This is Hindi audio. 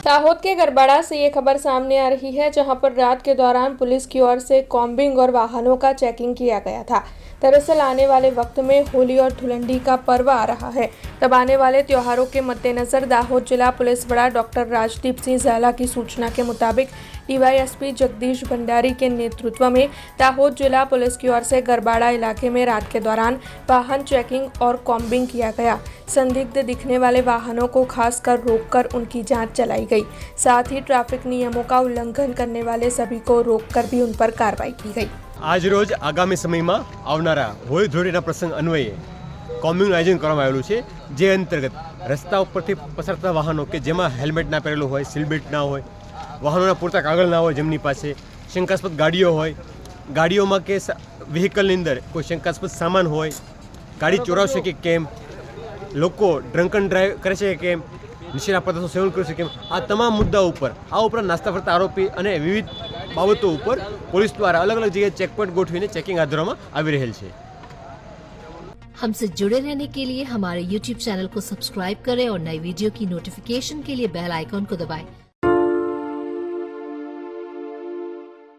दाहोद के गरबाड़ा से ये खबर सामने आ रही है, जहां पर रात के दौरान पुलिस की ओर से कॉम्बिंग और वाहनों का चेकिंग किया गया था। दरअसल आने वाले वक्त में होली और धुलंडी का पर्व आ रहा है। तब आने वाले त्योहारों के मद्देनजर दाहोद जिला पुलिस बड़ा डॉक्टर राजदीप सिंह ज़ाला की सूचना के मुताबिक डीवाईएसपी जगदीश भंडारी के नेतृत्व में दाहोद जिला पुलिस की ओर से गरबाड़ा इलाके में रात के दौरान वाहन चेकिंग और कॉम्बिंग किया गया। संदिग्ध दिखने वाले वाहनों को खासकर रोककर उनकी जांच चलाई गई। साथ ही ट्रैफिक नियमों का उल्लंघन करने वाले सभी को रोककर भी उन पर कार्रवाई की गई। आज रोज आगामी समय में आवनारा होली धूळेटीना प्रसंग अन्वये कॉम्बिंगનું આયોજન કરવામાં આવેલું છે, જે અંતર્ગત રસ્તા ઉપરથી પસારતા વાહનો કે જેમાં હેલ્મેટ ના પહેરેલું હોય, સીટ બેલ્ટ ના હોય, વાહનોના પૂરતા કાગળ ના હોય, જેમની પાસે શંકાસ્પદ ગાડીઓ હોય, ગાડીઓમાં કે વ્હીકલની અંદર કોઈ શંકાસ્પદ સામાન હોય, ગાડી ચોરાવશે કે કેમ, લોકો ડ્રંક એન્ડ ડ્રાઈવ કરે છે કે કેમ, નશીલા પદાર્થનું સેવન કરે છે કેમ, આ તમામ મુદ્દાઓ ઉપર આ ઉપરાંત નાસ્તા ફરતા આરોપી અને વિવિધ બાબતો ઉપર પોલીસ દ્વારા અલગ અલગ જગ્યાએ ચેકપોઇન્ટ ગોઠવીને ચેકિંગ હાથ ધરવામાં આવી રહેલ છે। हमसे जुड़े रहने के लिए हमारे YouTube चैनल को सब्सक्राइब करें और नई वीडियो की नोटिफिकेशन के लिए बेल आइकॉन को दबाएं।